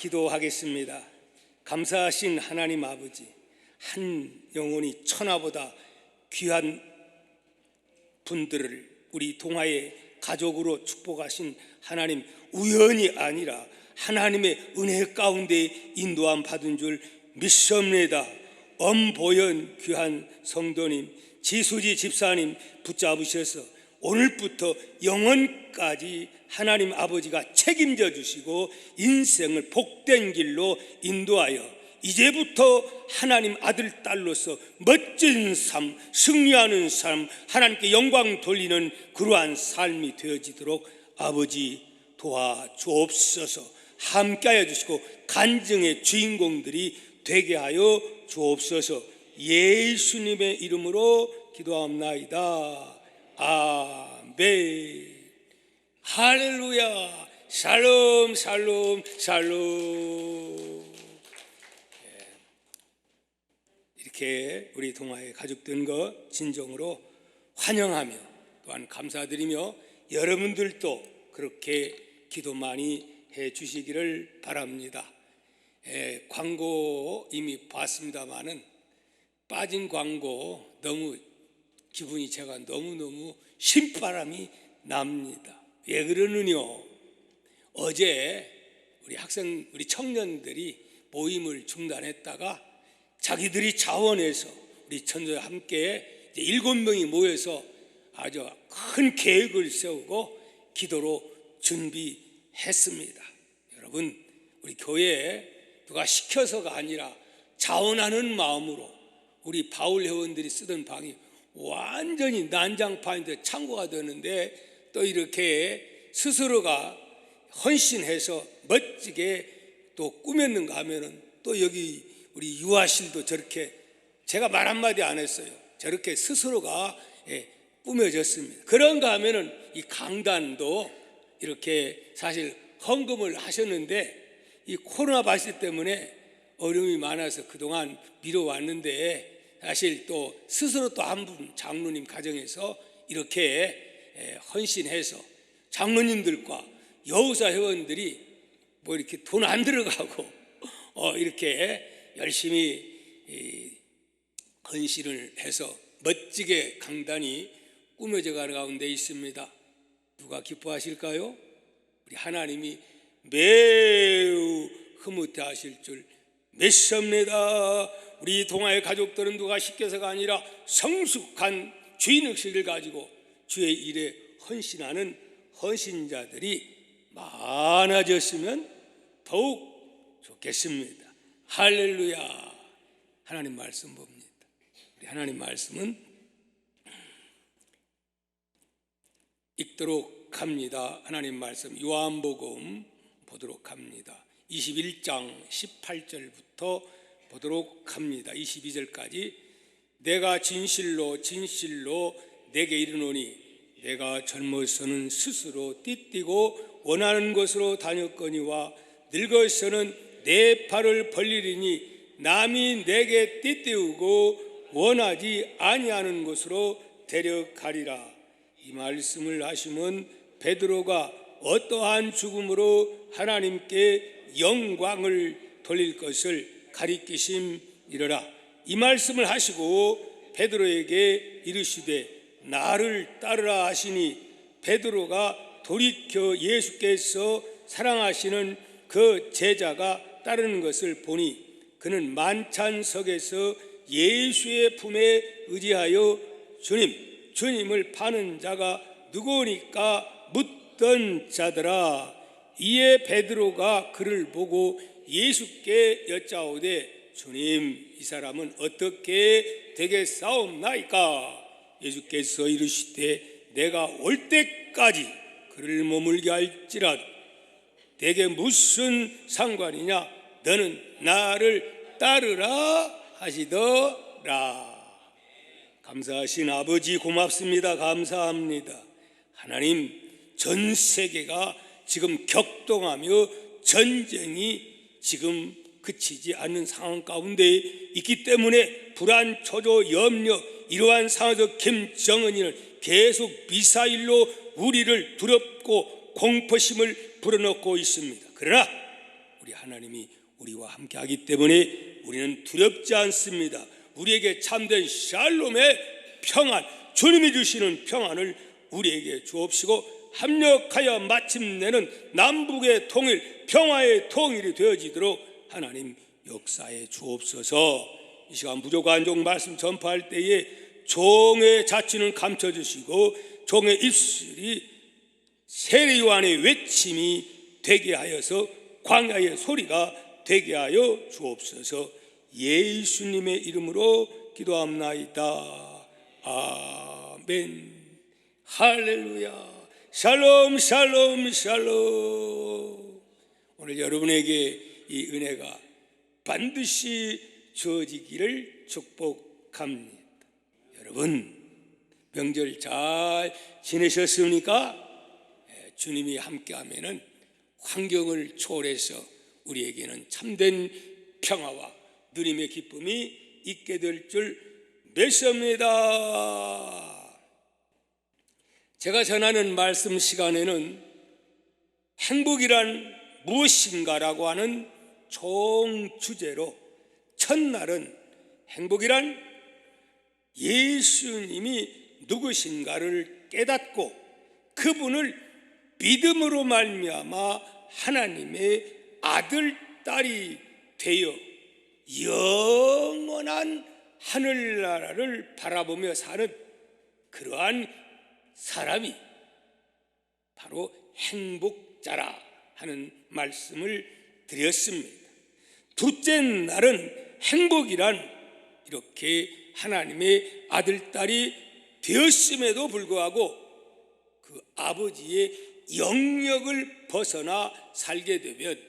기도하겠습니다. 감사하신 하나님 아버지, 한 영혼이 천하보다 귀한 분들을 우리 동아의 가족으로 축복하신 하나님, 우연이 아니라 하나님의 은혜 가운데 인도함 받은 줄 믿습니다. 엄보연 귀한 성도님, 지수지 집사님 붙잡으셔서 오늘부터 영원까지 하나님 아버지가 책임져 주시고 인생을 복된 길로 인도하여 이제부터 하나님 아들 딸로서 멋진 삶, 승리하는 삶, 하나님께 영광 돌리는 그러한 삶이 되어지도록 아버지 도와주옵소서. 함께하여 주시고 간증의 주인공들이 되게 하여 주옵소서. 예수님의 이름으로 기도합나이다. 아멘. 할렐루야. 샬롬 샬롬 샬롬. 이렇게 우리 동아에 가족된 것 진정으로 환영하며 또한 감사드리며 여러분들도 그렇게 기도 많이 해 주시기를 바랍니다. 광고 이미 봤습니다마는 빠진 광고 너무 기분이 제가 너무너무 신바람이 납니다. 왜 그러느냐? 어제 우리 청년들이 모임을 중단했다가 자기들이 자원해서 우리 천도와 함께 7명이 모여서 아주 큰 계획을 세우고 기도로 준비했습니다. 여러분, 우리 교회에 누가 시켜서가 아니라 자원하는 마음으로 우리 바울 회원들이 쓰던 방이 완전히 난장판인데 창고가 되는데 또 이렇게 스스로가 헌신해서 멋지게 또 꾸몄는가 하면은 또 여기 우리 유아실도 저렇게 제가 말 한마디 안 했어요. 저렇게 스스로가 꾸며졌습니다. 그런가 하면은 이 강단도 이렇게 사실 헌금을 하셨는데 이 코로나 발생 때문에 어려움이 많아서 그동안 미뤄왔는데 사실 또 스스로 또 한 분 장로님 가정에서 이렇게 헌신해서 장로님들과 여우사 회원들이 뭐 이렇게 돈 안 들어가고 이렇게 열심히 헌신을 해서 멋지게 강단이 꾸며져 가는 가운데 있습니다. 누가 기뻐하실까요? 우리 하나님이 매우 흐뭇해 하실 줄 믿습니다. 우리 동아의 가족들은 누가 시켜서가 아니라 성숙한 주인의식을 가지고 주의 일에 헌신하는 헌신자들이 많아졌으면 더욱 좋겠습니다. 할렐루야. 하나님 말씀 봅니다. 우리 하나님 말씀은 읽도록 합니다. 하나님 말씀 요한복음 보도록 합니다. 21장 18절부터 보도록 합니다. 22절까지 내가 진실로 진실로 내게 이르노니 내가 젊어서는 스스로 띠띠고 원하는 곳으로 다녔거니와 늙어서는 내 팔을 벌리리니 남이 내게 띠띠우고 원하지 아니하는 곳으로 데려가리라. 이 말씀을 하시면 베드로가 어떠한 죽음으로 하나님께 영광을 돌릴 것을 가리키심이러라. 이 말씀을 하시고 베드로에게 이르시되 나를 따르라 하시니 베드로가 돌이켜 예수께서 사랑하시는 그 제자가 따르는 것을 보니 그는 만찬석에서 예수의 품에 의지하여 주님을 파는 자가 누구니까 묻던 자더라. 이에 베드로가 그를 보고 예수께 여짜오되 주님, 이 사람은 어떻게 되겠사옵나이까? 예수께서 이르시되 내가 올 때까지 그를 머물게 할지라도 내게 무슨 상관이냐? 너는 나를 따르라 하시더라. 감사하신 아버지 고맙습니다. 감사합니다. 하나님, 전 세계가 지금 격동하며 전쟁이 지금 그치지 않는 상황 가운데 있기 때문에 불안, 초조, 염려, 이러한 상황에서 김정은이는 계속 미사일로 우리를 두렵고 공포심을 불어넣고 있습니다. 그러나 우리 하나님이 우리와 함께하기 때문에 우리는 두렵지 않습니다. 우리에게 참된 샬롬의 평안, 주님이 주시는 평안을 우리에게 주옵시고 합력하여 마침내는 남북의 통일, 평화의 통일이 되어지도록 하나님 역사에 주옵소서. 이 시간 부족한 종 말씀 전파할 때에 종의 자취는 감춰주시고 종의 입술이 세례요한의 외침이 되게 하여서 광야의 소리가 되게 하여 주옵소서. 예수님의 이름으로 기도합나이다. 아멘. 할렐루야. 샬롬 샬롬 샬롬. 오늘 여러분에게 이 은혜가 반드시 주어지기를 축복합니다. 여러분 명절 잘 지내셨습니까? 주님이 함께하면은 환경을 초월해서 우리에게는 참된 평화와 누림의 기쁨이 있게 될 줄 믿습니다. 제가 전하는 말씀 시간에는 행복이란 무엇인가라고 하는 총 주제로 첫날은 행복이란 예수님이 누구신가를 깨닫고 그분을 믿음으로 말미암아 하나님의 아들, 딸이 되어 영원한 하늘나라를 바라보며 사는 그러한 사람이 바로 행복자라 하는 말씀을 드렸습니다. 둘째 날은 행복이란 이렇게 하나님의 아들, 딸이 되었음에도 불구하고 그 아버지의 영역을 벗어나 살게 되면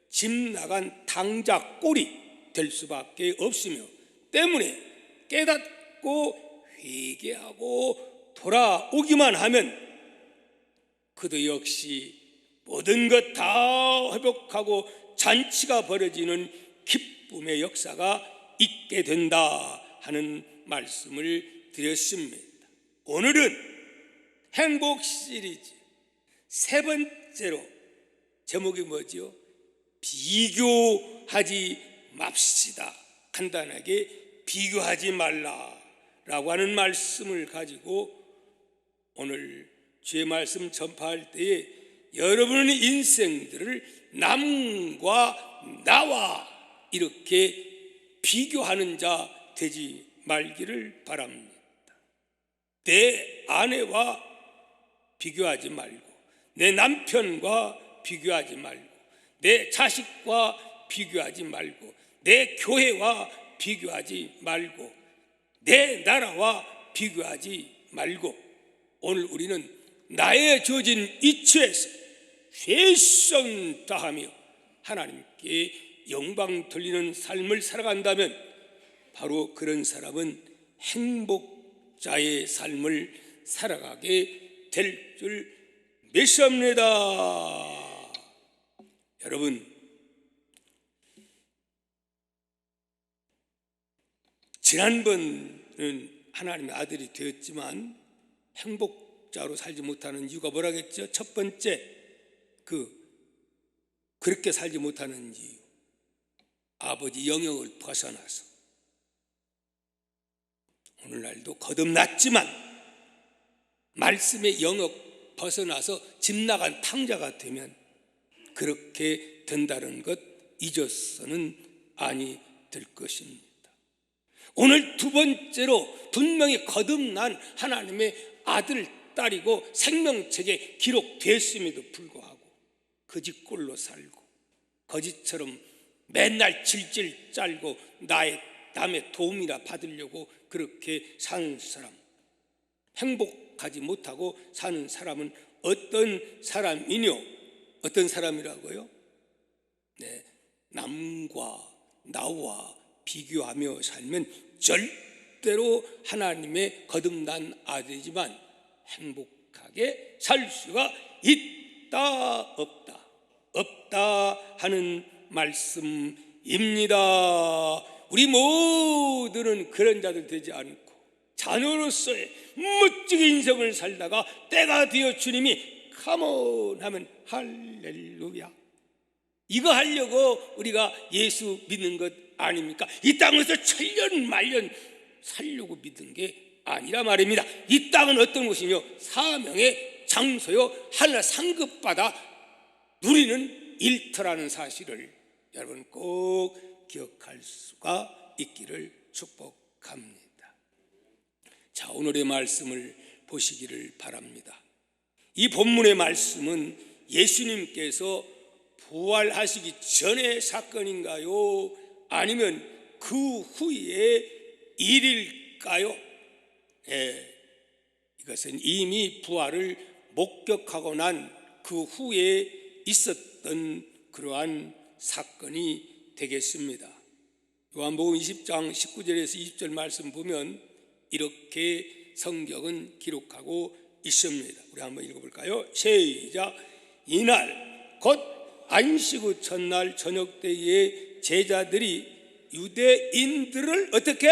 집 나간 당자 꼴이 될 수밖에 없으며 때문에 깨닫고 회개하고 돌아오기만 하면 그도 역시 모든 것 다 회복하고 잔치가 벌어지는 기쁨의 역사가 있게 된다 하는 말씀을 드렸습니다. 오늘은 행복 시리즈 세 번째로 제목이 뭐죠? 비교하지 맙시다. 간단하게 비교하지 말라라고 하는 말씀을 가지고 오늘 주의 말씀 전파할 때에 여러분의 인생들을 남과 나와 이렇게 비교하는 자 되지 말기를 바랍니다. 내 아내와 비교하지 말고 내 남편과 비교하지 말고 내 자식과 비교하지 말고 내 교회와 비교하지 말고 내 나라와 비교하지 말고 오늘 우리는 나의 주어진 이치에서 최선 다하며 하나님께 영광 돌리는 삶을 살아간다면 바로 그런 사람은 행복자의 삶을 살아가게 될 줄 믿습니다. 여러분, 지난번은 하나님의 아들이 되었지만 행복자로 살지 못하는 이유가 뭐라겠죠? 첫 번째, 그렇게 살지 못하는 이유, 아버지 영역을 벗어나서 오늘날도 거듭났지만 말씀의 영역 벗어나서 집 나간 탕자가 되면 그렇게 된다는 것 잊어서는 아니 될 것입니다. 오늘 두 번째로 분명히 거듭난 하나님의 아들, 딸이고 생명책에 기록됐음에도 불구하고 거짓꼴로 살고 거짓처럼 맨날 질질 짤고 남의 도움이라 받으려고 그렇게 사는 사람, 행복하지 못하고 사는 사람은 어떤 사람이뇨? 어떤 사람이라고요? 네, 남과 나와 비교하며 살면 절대로 하나님의 거듭난 아들이지만 행복하게 살 수가 있다 없다? 없다 하는 말씀입니다. 우리 모두는 그런 자들 되지 않고 자녀로서의 멋지게 인생을 살다가 때가 되어 주님이 컴온 하면 할렐루야 이거 하려고 우리가 예수 믿는 것 아닙니까? 이 땅에서 천년 만년 살려고 믿은 게 아니라 말입니다. 이 땅은 어떤 곳이며 사명의 장소요, 하늘 상급받아 누리는 일터라는 사실을 여러분 꼭 기억할 수가 있기를 축복합니다. 자, 오늘의 말씀을 보시기를 바랍니다. 이 본문의 말씀은 예수님께서 부활하시기 전의 사건인가요? 아니면 그 후의 일일까요? 이것은 이미 부활을 목격하고 난 그 후에 있었던 그러한 사건이 되겠습니다. 요한복음 20장 19절에서 20절 말씀 보면 이렇게 성경은 기록하고 있습니다. 우리 한번 읽어볼까요? 시작. 이날 곧 안식 후 첫날 저녁 때에 제자들이 유대인들을 어떻게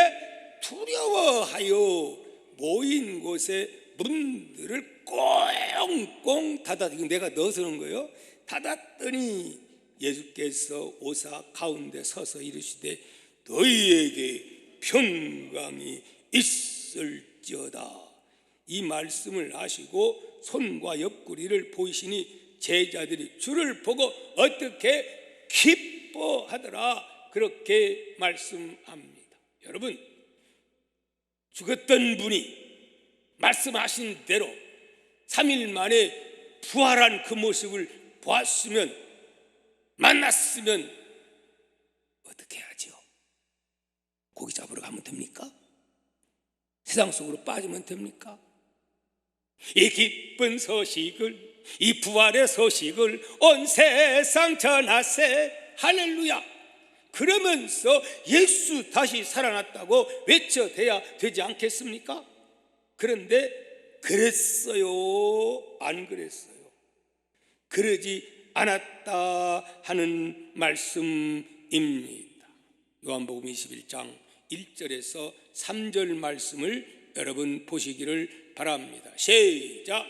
두려워하여 모인 곳에 문들을 꽁꽁 닫았다. 이거 내가 넣어서 그런 거예요. 닫았더니 예수께서 오사 가운데 서서 이르시되 너희에게 평강이 있을지어다. 이 말씀을 하시고 손과 옆구리를 보이시니 제자들이 주를 보고 어떻게 기뻐하더라. 그렇게 말씀합니다. 여러분, 죽었던 분이 말씀하신 대로 3일 만에 부활한 그 모습을 보았으면, 만났으면 어떻게 하죠? 고기 잡으러 가면 됩니까? 세상 속으로 빠지면 됩니까? 이 기쁜 소식을, 이 부활의 소식을 온 세상 전하세. 할렐루야. 그러면서 예수 다시 살아났다고 외쳐대야 되지 않겠습니까? 그런데 그랬어요? 안 그랬어요? 그러지 않았다 하는 말씀입니다. 요한복음 21장 1절에서 3절 말씀을 여러분 보시기를 바랍니다. 시작.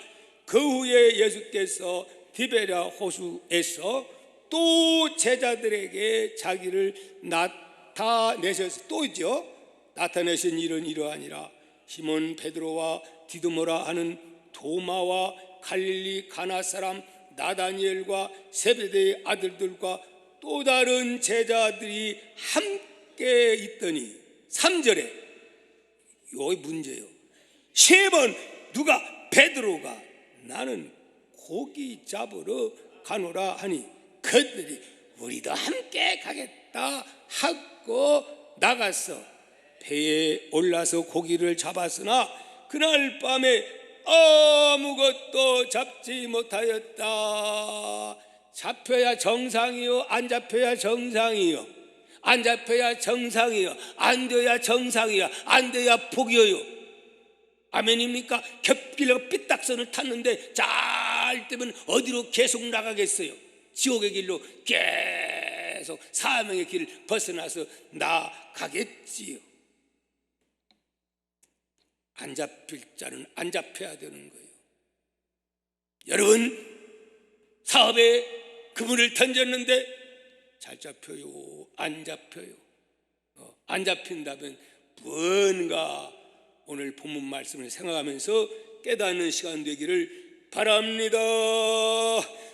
그 후에 예수께서 디베랴 호수에서 또 제자들에게 자기를 나타내셔서, 또죠, 나타내신 일은 이러하니라. 시몬 베드로와 디두모라 하는 도마와 갈릴리 가나 사람 나다니엘과 세베대의 아들들과 또 다른 제자들이 함께 있더니, 3절에 요 문제요. 세 번 누가 베드로가 나는 고기 잡으러 가노라 하니 그들이 우리도 함께 가겠다 하고 나가서 배에 올라서 고기를 잡았으나 그날 밤에 아무것도 잡지 못하였다. 잡혀야 정상이요, 안 잡혀야 정상이요, 안 잡혀야 정상이요, 안 돼야 정상이요, 안 돼야 복이요. 아멘입니까? 겹길로 삐딱선을 탔는데 잘 되면 어디로 계속 나가겠어요? 지옥의 길로 계속 사명의 길을 벗어나서 나가겠지요. 안 잡힐 자는 안 잡혀야 되는 거예요. 여러분, 사업에 그물을 던졌는데 잘 잡혀요, 안 잡혀요? 안 잡힌다면 뭔가 오늘 본문 말씀을 생각하면서 깨닫는 시간 되기를 바랍니다.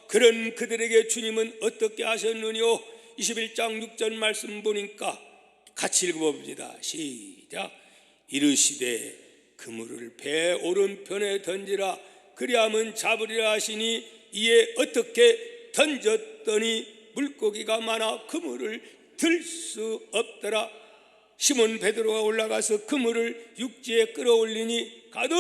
그런 그들에게 주님은 어떻게 하셨느뇨? 21장 6절 말씀 보니까 같이 읽어봅니다. 시작. 이르시되 그물을 배 오른편에 던지라. 그리하면 잡으리라 하시니 이에 어떻게 던졌더니 물고기가 많아 그물을 들 수 없더라. 시몬 베드로가 올라가서 그물을 육지에 끌어올리니 가득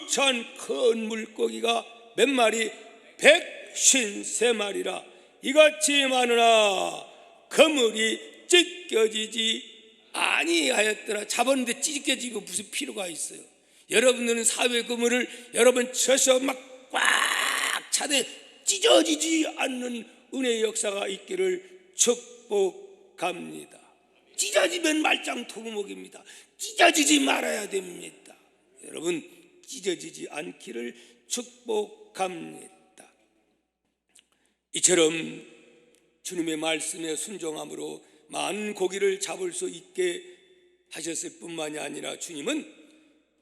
찬 큰 물고기가 몇 마리? 153마리라. 이같이 많으나 그물이 찢겨지지 아니하였더라. 잡았는데 찢겨지고 무슨 필요가 있어요? 여러분들은 사회 그물을 여러분 쳐서 막 꽉 차되 찢어지지 않는 은혜의 역사가 있기를 축복합니다. 찢어지면 말짱 도루묵입니다. 찢어지지 말아야 됩니다. 여러분, 찢어지지 않기를 축복합니다. 이처럼 주님의 말씀에 순종함으로 많은 고기를 잡을 수 있게 하셨을 뿐만이 아니라 주님은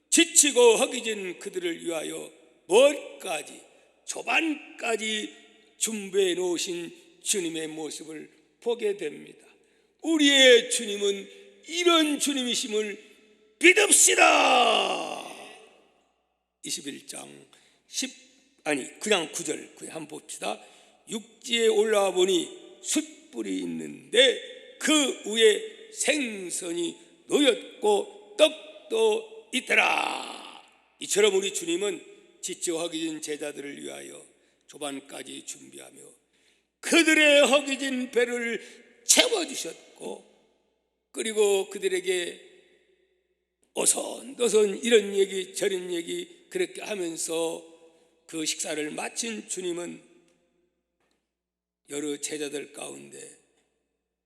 지치고 허기진 그들을 위하여 멀까지 조반까지 준비해 놓으신 주님의 모습을 보게 됩니다. 우리의 주님은 이런 주님이심을 믿읍시다. 21장 그냥 9절 그냥 한번 봅시다. 육지에 올라와 보니 숯불이 있는데 그 위에 생선이 놓였고 떡도 있더라. 이처럼 우리 주님은 지쳐 허기진 제자들을 위하여 조반까지 준비하며 그들의 허기진 배를 채워주셨고, 그리고 그들에게 어선도선 이런 얘기 저런 얘기 그렇게 하면서 그 식사를 마친 주님은 여러 제자들 가운데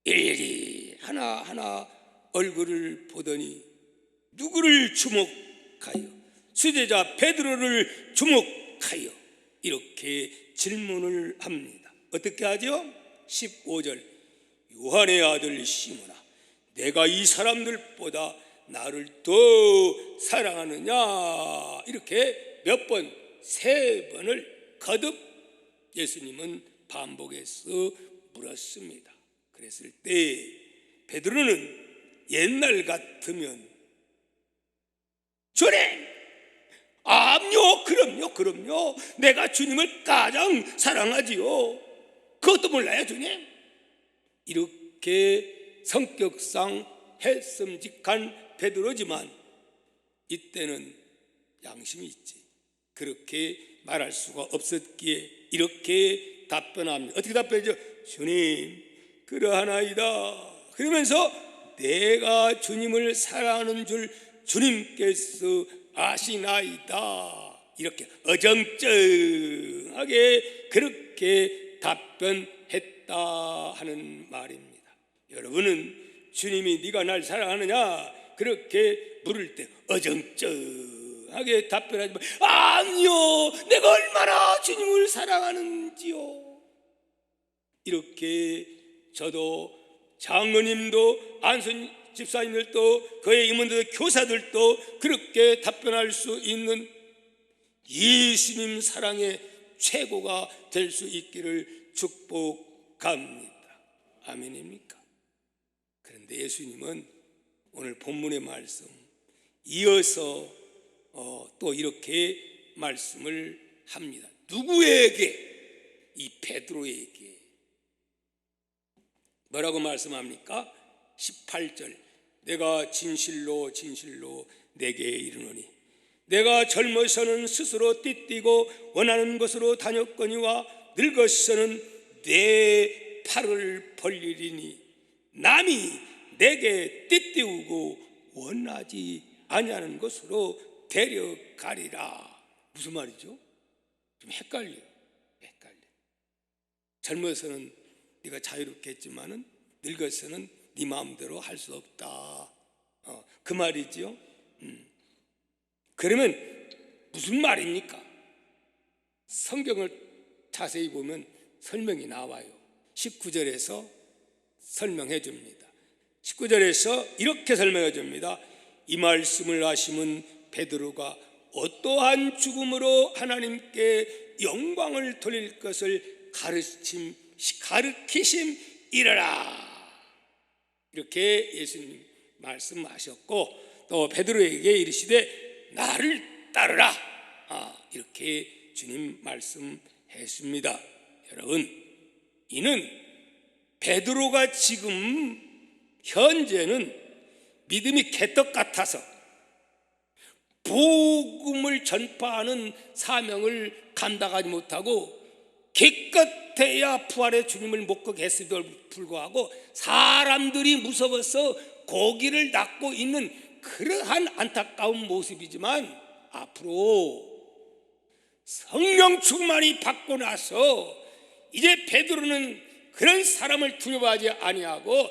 일일이 하나하나 얼굴을 보더니 누구를 주목하여, 수제자 베드로를 주목하여 이렇게 질문을 합니다. 어떻게 하죠? 15절 요한의 아들 시몬아, 내가 이 사람들보다 나를 더 사랑하느냐? 이렇게 몇 번, 3번을 거듭 예수님은 반복해서 물었습니다. 그랬을 때 베드로는 옛날 같으면 주님, 암요, 그럼요, 내가 주님을 가장 사랑하지요. 그것도 몰라요, 주님? 이렇게 성격상 해슴직한 베드로지만 이때는 양심이 있지. 그렇게 말할 수가 없었기에 이렇게 답변합니다. 어떻게 답변하죠? 주님, 그러하나이다. 그러면서 내가 주님을 사랑하는 줄 주님께서 아시나이다. 이렇게 어정쩡하게 그렇게 답변했다 하는 말입니다. 여러분은 주님이 네가 날 사랑하느냐? 그렇게 물을 때 어정쩡하게 답변하지만 아니요, 내가 얼마나 주님을 사랑하는지요. 이렇게 저도 장로님도 안순 집사님들도 그의 임원들 교사들도 그렇게 답변할 수 있는 예수님 사랑의 최고가 될 수 있기를 축복합니다. 아멘입니까? 그런데 예수님은 오늘 본문의 말씀 이어서 또 이렇게 말씀을 합니다. 누구에게? 이 베드로에게. 뭐라고 말씀합니까? 18절 내가 진실로 내게 이르노니 내가 젊어서는 스스로 띠띠고 원하는 곳으로 다녔거니와 늙어서는 내 팔을 벌리리니 남이 내게 띠띠우고 원하지 아니하는 곳으로 데려가리라. 무슨 말이죠? 좀 헷갈려. 젊어서는 네가 자유롭게 했지만은 늙어서는 네 마음대로 할 수 없다. 그 말이죠. 그러면 무슨 말입니까? 성경을 자세히 보면 설명이 나와요. 19절에서 설명해 줍니다. 19절에서 이렇게 설명해 줍니다. 이 말씀을 하심은 베드로가 어떠한 죽음으로 하나님께 영광을 돌릴 것을 가르치심이라라. 이렇게 예수님 말씀하셨고 또 베드로에게 이르시되 나를 따르라. 이렇게 주님 말씀했습니다. 여러분, 이는 베드로가 지금 현재는 믿음이 개떡 같아서 복음을 전파하는 사명을 감당하지 못하고 기껏해야 부활의 주님을 목격했음에도 불구하고 사람들이 무서워서 고기를 낚고 있는 그러한 안타까운 모습이지만 앞으로 성령 충만이 받고 나서 이제 베드로는 그런 사람을 두려워하지 아니하고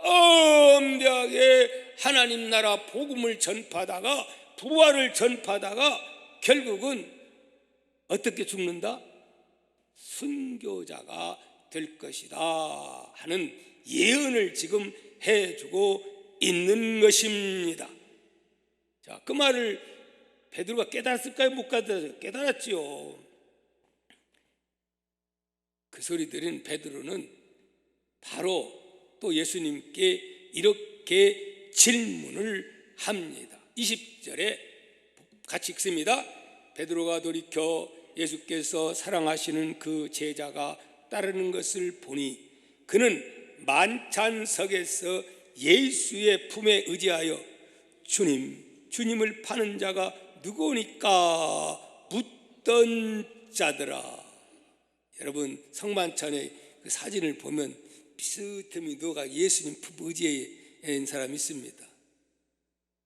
엄대하게 하나님 나라 복음을 전파하다가 부활을 전파하다가 결국은 어떻게 죽는다? 순교자가 될 것이다 하는 예언을 지금 해주고 있는 것입니다. 자, 그 말을 베드로가 깨달았을까요? 못 깨달았어요? 깨달았지요. 그 소리 들은 베드로는 바로 또 예수님께 이렇게 질문을 합니다. 20절에 같이 읽습니다. 베드로가 돌이켜 예수께서 사랑하시는 그 제자가 따르는 것을 보니 그는 만찬석에서 예수의 품에 의지하여 주님을 파는 자가 누구니까 묻던 자더라. 여러분, 성만찬의 그 사진을 보면 비스듬히 누가 예수님 품 의지한 사람이 있습니다.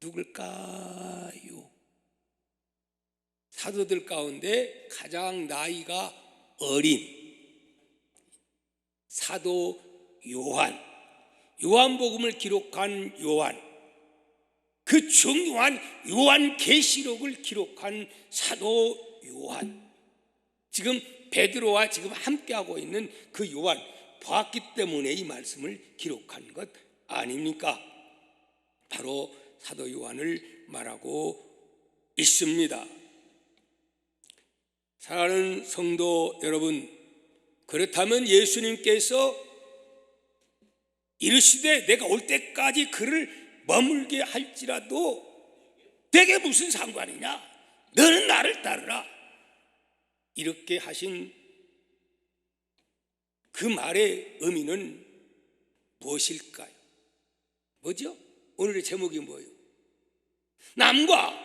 누굴까요? 사도들 가운데 가장 나이가 어린 사도 요한복음을 기록한 요한, 그 중요한 요한계시록을 기록한 사도 요한, 지금 베드로와 지금 함께하고 있는 그 요한 봤기 때문에 이 말씀을 기록한 것 아닙니까? 바로 사도 요한을 말하고 있습니다. 사랑하는 성도 여러분, 그렇다면 예수님께서 이르시되 내가 올 때까지 그를 머물게 할지라도 내게 무슨 상관이냐? 너는 나를 따르라. 이렇게 하신 그 말의 의미는 무엇일까요? 뭐죠? 오늘의 제목이 뭐예요? 남과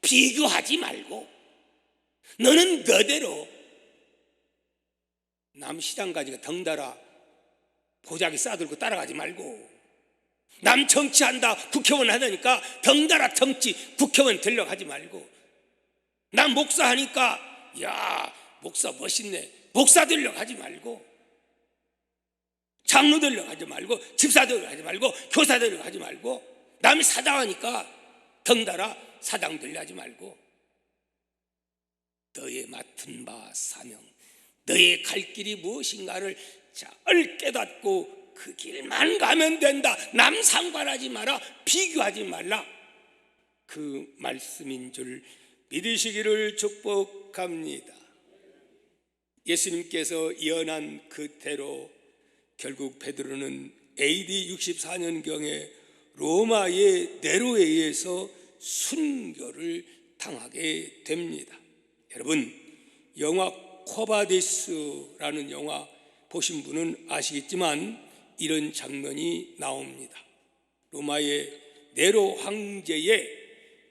비교하지 말고 너는 너대로 남 시장 가지고 덩달아 보자기 싸들고 따라가지 말고, 남 정치한다 국회의원 하다니까 덩달아 정치 국회의원 되려고 하지 말고, 남 목사하니까 야 목사 멋있네 목사 되려고 하지 말고, 장로 되려고 하지 말고, 집사 되려고 하지 말고, 교사 되려고 하지 말고, 남이 사당하니까 덩달아 사당 되려고 하지 말고, 너의 맡은 바 사명, 너의 갈 길이 무엇인가를 잘 깨닫고 그 길만 가면 된다. 남 상관하지 마라. 비교하지 말라. 그 말씀인 줄 믿으시기를 축복합니다. 예수님께서 예언한 그대로 결국 베드로는 AD 64년경에 로마의 네로에 의해서 순교를 당하게 됩니다. 여러분, 영화 코바디스라는 영화 보신 분은 아시겠지만 이런 장면이 나옵니다. 로마의 네로 황제의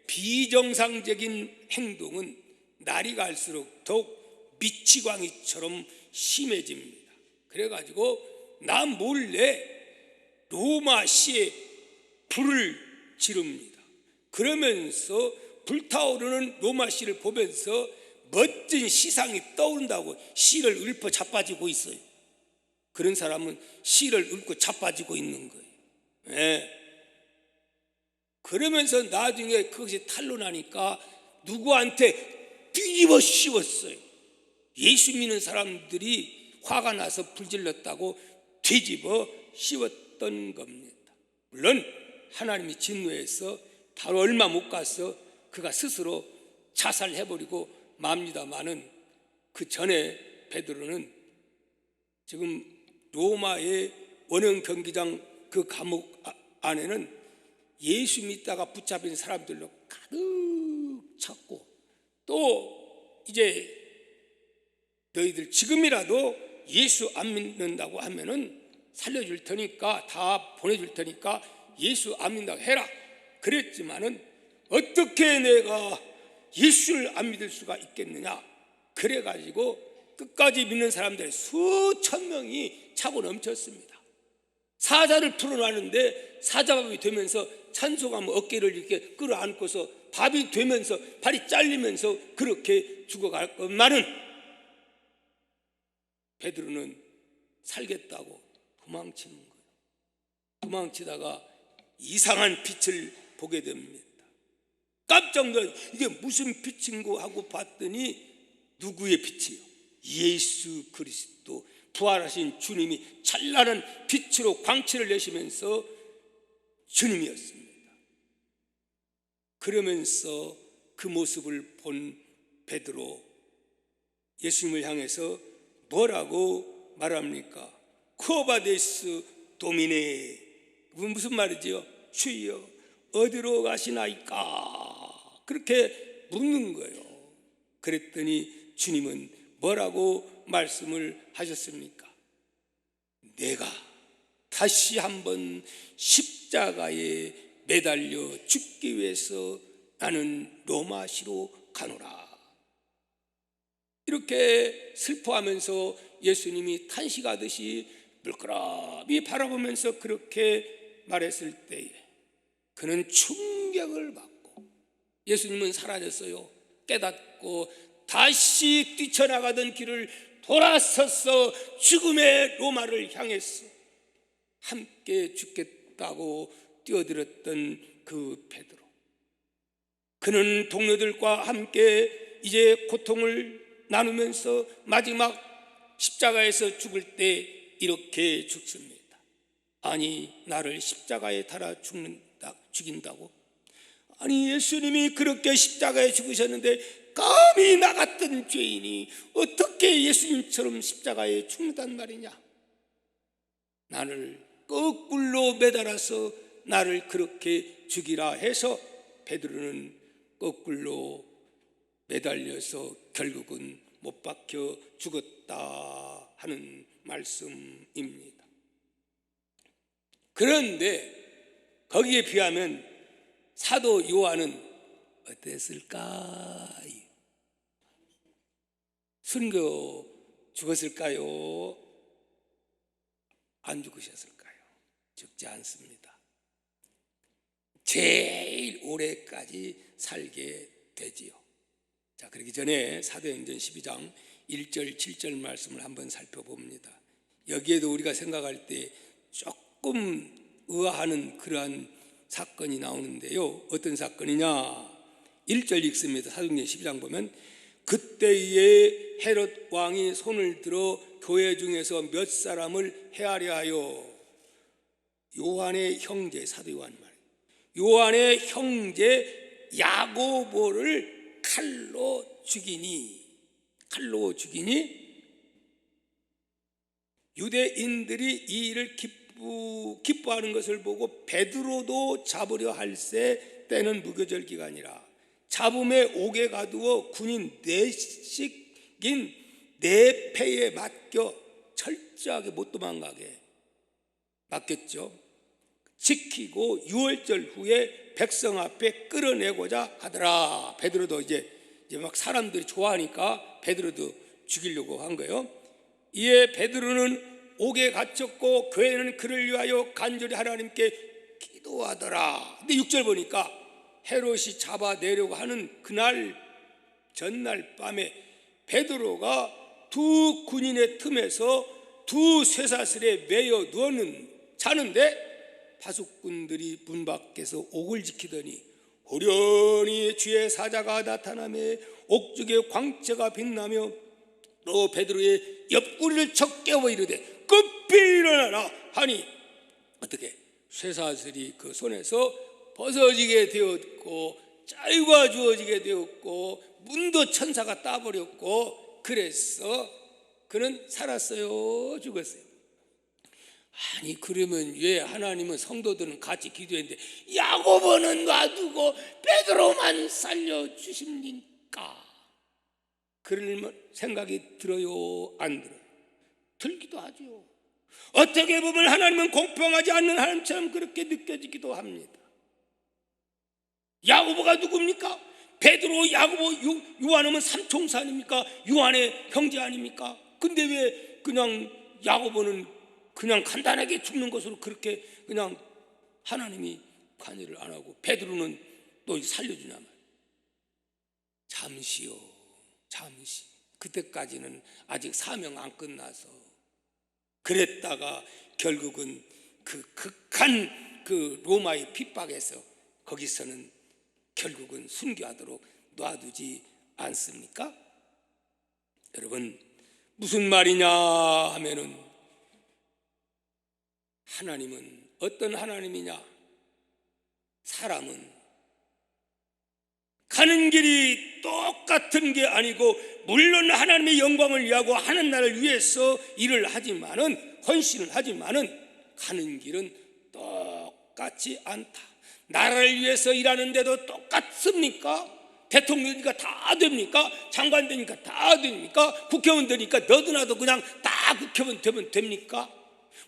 비정상적인 행동은 날이 갈수록 더욱 미치광이처럼 심해집니다. 그래가지고 나 몰래 로마시에 불을 지릅니다. 그러면서 불타오르는 로마시를 보면서 멋진 시상이 떠오른다고 시를 읊어 자빠지고 있어요. 그런 사람은 시를 읊고 자빠지고 있는 거예요. 네. 그러면서 나중에 그것이 탄로나니까 누구한테 뒤집어 씌웠어요. 예수 믿는 사람들이 화가 나서 불질렀다고 뒤집어 씌웠던 겁니다. 물론 하나님이 진노해서 바로 얼마 못 가서 그가 스스로 자살해버리고 맙니다마는 그 전에 베드로는 지금 로마의 원형 경기장 그 감옥 안에는 예수 믿다가 붙잡힌 사람들로 가득 찼고, 또 이제 너희들 지금이라도 예수 안 믿는다고 하면은 살려줄 테니까, 다 보내줄 테니까 예수 안 믿는다고 해라 그랬지만은 어떻게 내가 예수를 안 믿을 수가 있겠느냐. 그래가지고 끝까지 믿는 사람들 수천 명이 차고 넘쳤습니다. 사자를 풀어놨는데 사자밥이 되면서 찬송하면 어깨를 이렇게 끌어안고서 밥이 되면서 발이 잘리면서 그렇게 죽어갈 것만은 베드로는 살겠다고 도망치는 거예요. 도망치다가 이상한 빛을 보게 됩니다. 깜짝 놀라 이게 무슨 빛인고 하고 봤더니 누구의 빛이요? 예수 그리스도 부활하신 주님이 찬란한 빛으로 광채를 내시면서 주님이었습니다. 그러면서 그 모습을 본 베드로, 예수님을 향해서 뭐라고 말합니까? 쿠오바데스 도미네. 무슨 말이지요? 주여 어디로 가시나이까? 그렇게 묻는 거예요. 그랬더니 주님은 뭐라고 말씀을 하셨습니까? 내가 다시 한번 십자가에 매달려 죽기 위해서 나는 로마시로 가노라. 이렇게 슬퍼하면서 예수님이 탄식하듯이 물끄러미 바라보면서 그렇게 말했을 때에 그는 충격을 받고, 예수님은 사라졌어요. 깨닫고 다시 뛰쳐나가던 길을 돌아서서 죽음의 로마를 향했어. 함께 죽겠다고 뛰어들었던 그 베드로, 그는 동료들과 함께 이제 고통을 나누면서 마지막 십자가에서 죽을 때 이렇게 죽습니다. 아니, 나를 십자가에 달아 죽인다고? 아니, 예수님이 그렇게 십자가에 죽으셨는데 감히 나 같은 죄인이 어떻게 예수님처럼 십자가에 죽는단 말이냐? 나를 거꾸로 매달아서 나를 그렇게 죽이라 해서 베드로는 거꾸로 매달려서 결국은 못 박혀 죽었다 하는 말씀입니다. 그런데 거기에 비하면 사도 요한은 어땠을까요? 순교 죽었을까요? 안 죽으셨을까요? 죽지 않습니다. 제일 오래까지 살게 되지요. 자, 그러기 전에 사도행전 12장 1절 7절 말씀을 한번 살펴봅니다. 여기에도 우리가 생각할 때 조금 의아하는 그러한 사건이 나오는데요. 어떤 사건이냐? 1절 읽습니다. 사도행전 12장 보면, 그때에 헤롯 왕이 손을 들어 교회 중에서 몇 사람을 해하려 하여 요한의 형제, 사도 요한 말, 요한의 형제 야고보를 칼로 죽이니 유대인들이 이 일을 기뻐하는 것을 보고 베드로도 잡으려 할새 때는 무교절 기간이라 잡음에 옥에 가두어 군인 4씩인 4패에 맡겨 철저하게 못 도망가게 맡겼죠. 지키고 6월절 후에 백성 앞에 끌어내고자 하더라. 베드로도 이제 막 사람들이 좋아하니까 베드로도 죽이려고 한 거예요. 이에 베드로는 옥에 갇혔고 교회는 그를 위하여 간절히 하나님께 기도하더라. 근데 6절 보니까 헤롯이 잡아내려고 하는 그날 전날 밤에 베드로가 두 군인의 틈에서 두 쇠사슬에 매여 자는데 파수꾼들이 문 밖에서 옥을 지키더니 호련히 주의 사자가 나타나며 옥중에 광채가 빛나며 또 베드로의 옆구리를 쳐 깨워 이르되 급히 일어나라 하니 어떻게 쇠사슬이 그 손에서 벗어지게 되었고 짜유가 주어지게 되었고 문도 천사가 따버렸고 그래서 그는 살았어요, 죽었어요? 아니, 그러면 왜 하나님은 성도들은 같이 기도했는데 야고보는 놔두고 베드로만 살려주십니까? 그럴 생각이 들어요, 안 들어요? 들기도 하죠. 어떻게 보면 하나님은 공평하지 않는 하나님처럼 그렇게 느껴지기도 합니다. 야고보가 누굽니까? 베드로, 야고보, 요한은 삼총사 아닙니까? 요한의 형제 아닙니까? 근데 왜 그냥 야고보는 그냥 간단하게 죽는 것으로 그렇게 그냥 하나님이 관여를 안 하고 베드로는 또 살려주냐 말이야. 잠시요, 잠시. 그때까지는 아직 사명 안 끝나서 그랬다가 결국은 그 극한 그 로마의 핍박에서 거기서는 결국은 순교하도록 놔두지 않습니까? 여러분, 무슨 말이냐 하면은, 하나님은 어떤 하나님이냐? 사람은 가는 길이 똑같은 게 아니고, 물론 하나님의 영광을 위하고 하는 나라를 위해서 일을 하지만은, 헌신을 하지만은 가는 길은 똑같지 않다. 나라를 위해서 일하는데도 똑같습니까? 대통령 되니까 다 됩니까? 장관 되니까 다 됩니까? 국회의원 되니까 너도나도 그냥 다 국회의원 되면 됩니까?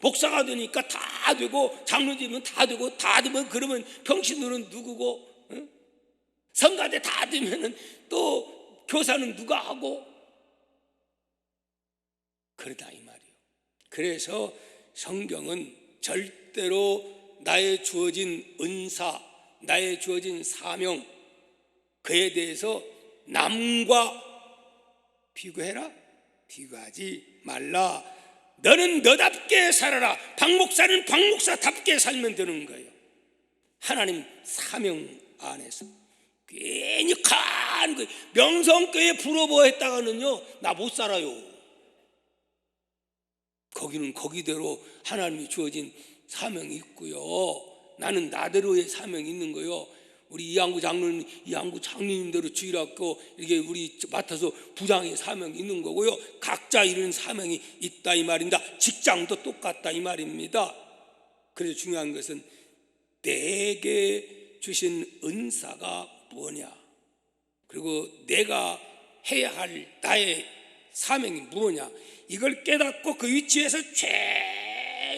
목사가 되니까 다 되고, 장로되면 다 되고, 다 되면 그러면 평신도는 누구고, 응? 성가대 다 되면은 또 교사는 누가 하고? 그러다 이 말이에요. 그래서 성경은 절대로 나의 주어진 은사, 나의 주어진 사명, 그에 대해서 남과 비교해라? 비교하지 말라. 너는 너답게 살아라. 박 목사는 박 목사답게 살면 되는 거예요. 하나님 사명 안에서. 괜히 간 명성교회 부러워 했다가는요, 나 못 살아요. 거기는 거기대로 하나님이 주어진 사명이 있고요, 나는 나대로의 사명이 있는 거예요. 우리 이양구 장로님, 이양구 장로님대로 주일학교 이렇게 우리 맡아서 부장의 사명이 있는 거고요, 각자 이런 사명이 있다 이 말입니다. 직장도 똑같다 이 말입니다. 그래서 중요한 것은 내게 주신 은사가 뭐냐, 그리고 내가 해야 할 나의 사명이 뭐냐, 이걸 깨닫고 그 위치에서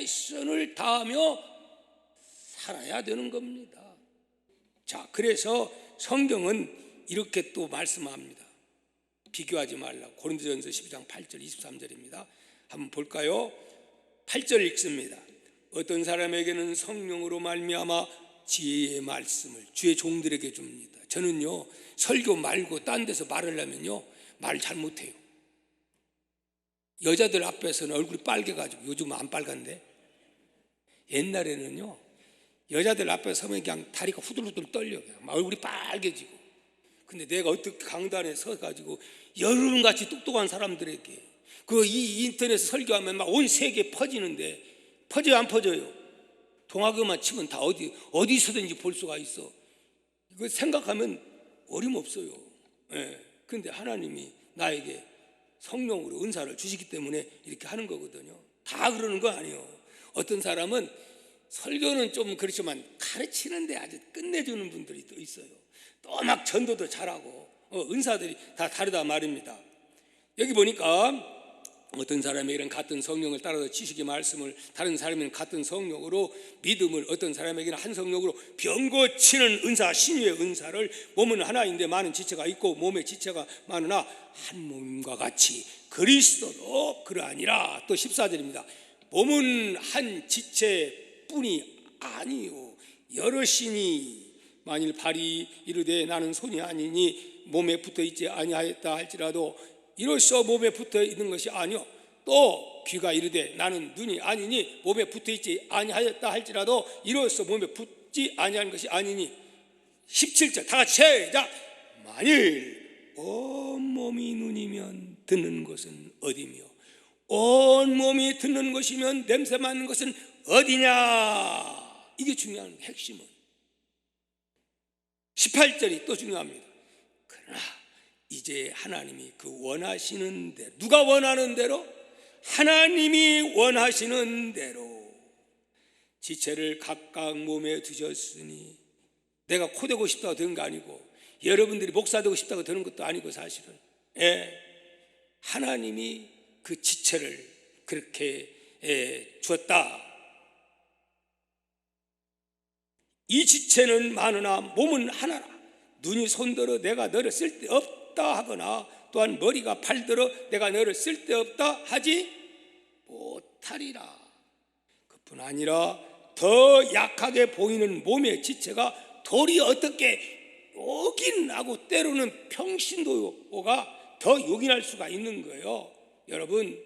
최선을 다하며 살아야 되는 겁니다. 자, 그래서 성경은 이렇게 또 말씀합니다. 비교하지 말라고. 고린도전서 12장 8절 23절입니다. 한번 볼까요? 8절 읽습니다. 어떤 사람에게는 성령으로 말미암아 지혜의 말씀을 주의 종들에게 줍니다. 저는요, 설교 말고 딴 데서 말을 하면요, 말 잘 못해요. 여자들 앞에서는 얼굴이 빨개가지고, 요즘은 안 빨간데, 옛날에는요, 여자들 앞에 서면 그냥 다리가 후들후들 떨려, 그냥 얼굴이 빨개지고. 근데 내가 어떻게 강단에 서가지고 여름같이 똑똑한 사람들에게 이 인터넷 설교하면 막 온 세계에 퍼지는데, 퍼져요 안 퍼져요? 동화교만 치면 다 어디서든지 볼 수가 있어. 이거 생각하면 어림없어요. 예. 근데 하나님이 나에게 성령으로 은사를 주시기 때문에 이렇게 하는 거거든요. 다 그러는 거 아니에요. 어떤 사람은 설교는 좀 그렇지만 가르치는데 아주 끝내주는 분들이 또 있어요. 또 막 전도도 잘하고, 은사들이 다 다르다 말입니다. 여기 보니까 어떤 사람에게는 같은 성령을 따라서 지식의 말씀을, 다른 사람에게는 같은 성령으로 믿음을, 어떤 사람에게는 한 성령으로 병 고치는 은사, 신유의 은사를, 몸은 하나인데 많은 지체가 있고 몸의 지체가 많으나 한 몸과 같이 그리스도도 그러하니라. 또 14절입니다. 몸은 한 지체뿐이 아니요 여럿이니, 만일 발이 이르되 나는 손이 아니니 몸에 붙어있지 아니하였다 할지라도 이로써 몸에 붙어 있는 것이 아니요, 또 귀가 이르되 나는 눈이 아니니 몸에 붙어 있지 아니하였다 할지라도 이로써 몸에 붙지 아니하는 것이 아니니. 17절 다 같이 시작. 만일 온 몸이 눈이면 듣는 것은 어디며 온 몸이 듣는 것이면 냄새 맡는 것은 어디냐. 이게 중요한 핵심은. 18절이 또 중요합니다. 그러나 이제 하나님이 그 원하시는 대로, 누가 원하는 대로? 하나님이 원하시는 대로 지체를 각각 몸에 두셨으니, 내가 코 되고 싶다고 되는 거 아니고, 여러분들이 목사 되고 싶다고 되는 것도 아니고, 사실은 하나님이 그 지체를 그렇게 주었다. 이 지체는 많으나 몸은 하나라. 눈이 손들어 내가 너를 쓸데없다 하거나, 또한 머리가 팔들어 내가 너를 쓸데없다 하지 못하리라. 그뿐 아니라 더 약하게 보이는 몸의 지체가 도리 어떻게 요긴하고 때로는 평신도가 더 요긴할 수가 있는 거예요. 여러분,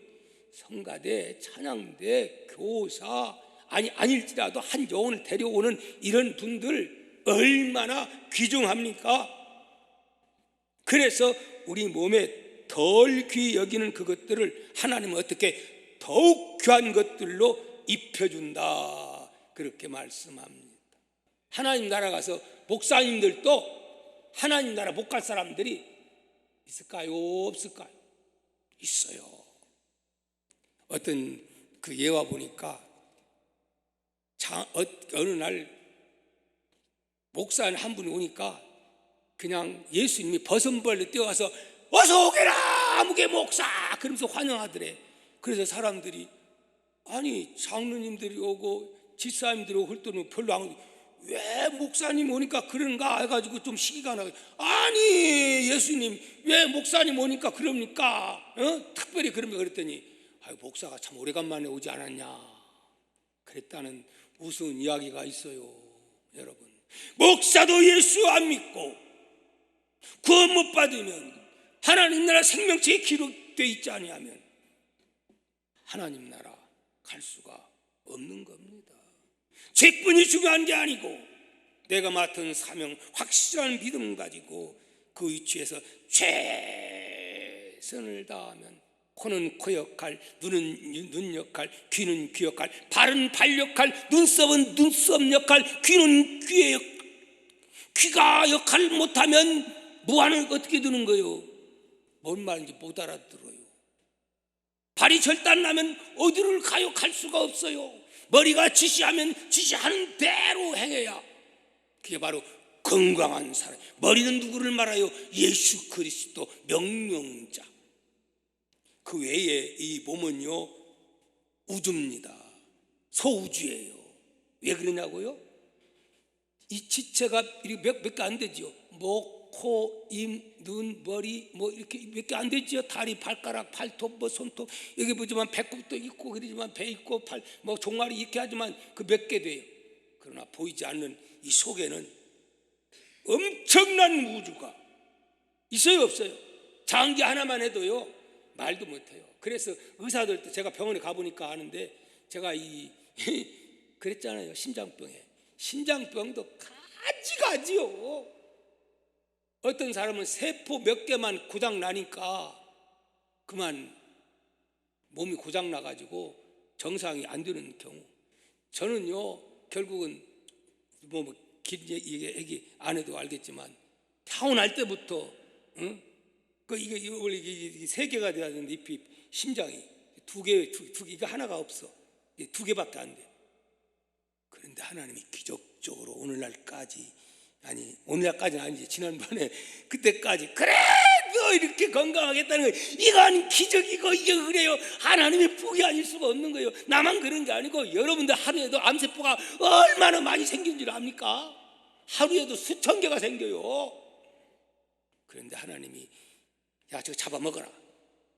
성가대, 찬양대, 교사 아닐지라도 한 영혼을 데려오는 이런 분들 얼마나 귀중합니까? 그래서 우리 몸에 덜 귀히 여기는 그것들을 하나님은 어떻게 더욱 귀한 것들로 입혀준다, 그렇게 말씀합니다. 하나님 나라 가서 목사님들도 하나님 나라 못 갈 사람들이 있을까요? 없을까요? 있어요. 어떤 그 예화 보니까 어느 날 목사 한 분이 오니까 그냥 예수님이 버선벌레 뛰어가서 어서 오게라 아무개 목사 그러면서 환영하더래. 그래서 사람들이 아니 장로님들이 오고 집사님들이 오고 할 때는 별로 안 오고 왜 목사님 오니까 그런가 해가지고 좀 시기가 나고, 아니 예수님 왜 목사님 오니까 그럽니까? 특별히 그럽니까? 그랬더니 목사가 참 오래간만에 오지 않았냐 그랬다는 우스운 이야기가 있어요. 여러분, 목사도 예수 안 믿고 구원 못 받으면 하나님 나라 생명책에 기록되어 있지 아니하면 하나님 나라 갈 수가 없는 겁니다. 죄뿐이 중요한 게 아니고 내가 맡은 사명, 확실한 믿음 가지고 그 위치에서 최선을 다하면 코는 코 역할, 눈은 눈 역할, 귀는 귀 역할, 발은 발 역할, 눈썹은 눈썹 역할, 귀는 귀가 역할 못하면 무한을 어떻게 두는 거예요? 뭔 말인지 못 알아들어요. 발이 절단나면 어디를 가요? 갈 수가 없어요. 머리가 지시하면 지시하는 대로 행해야 그게 바로 건강한 사람. 머리는 누구를 말하요? 예수 그리스도 명령자. 그 외에 이 몸은요 우주입니다. 소우주예요. 왜 그러냐고요? 이 지체가 몇 개 안 되죠. 목, 코, 입, 눈, 머리 뭐 이렇게 몇 개 안 되죠. 다리, 발가락, 발톱, 뭐 손톱 여기 보지만 배꼽도 있고 그러지만 배 있고 팔, 뭐 종아리 이렇게 하지만 그 몇 개 돼요. 그러나 보이지 않는 이 속에는 엄청난 우주가 있어요, 없어요? 장기 하나만 해도요 말도 못해요. 그래서 의사들도 제가 병원에 가보니까 아는데 제가 그랬잖아요. 심장병도 가지가지요. 어떤 사람은 세포 몇 개만 고장 나니까 그만 몸이 고장 나가지고 정상이 안 되는 경우. 저는요 결국은 길게 얘기 안 해도 알겠지만 태어날 때부터 이게 원래 이게 세 개가 돼야 되는데 잎이 심장이 두 개 이거 하나가 없어. 두 개밖에 안 돼. 그런데 하나님이 기적적으로 오늘날까지, 아니 오늘날까지는 아니지, 지난번에 그때까지 그래도 이렇게 건강하겠다는 거예요. 이건 기적이고 이게 그래요. 하나님의 복이 아닐 수가 없는 거예요. 나만 그런 게 아니고 여러분들 하루에도 암세포가 얼마나 많이 생긴 줄 압니까? 하루에도 수천 개가 생겨요. 그런데 하나님이 야 저거 잡아먹어라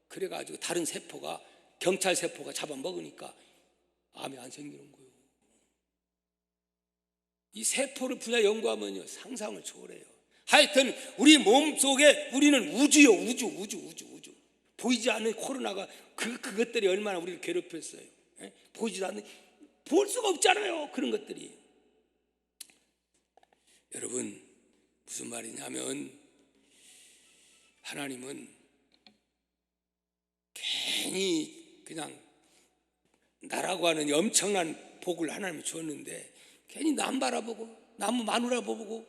그래가지고 다른 세포가, 경찰 세포가 잡아먹으니까 암이 안 생기는 거예요. 이 세포를 분야 연구하면요 상상을 초월해요. 하여튼 우리 몸속에 우리는 우주요. 우주. 보이지 않는 코로나가 그것들이 얼마나 우리를 괴롭혔어요. 보이지도 않는, 볼 수가 없잖아요 그런 것들이. 여러분 무슨 말이냐면 하나님은 괜히 그냥 나라고 하는 엄청난 복을 하나님이 주었는데 괜히 남 바라보고 나무 마누라 보고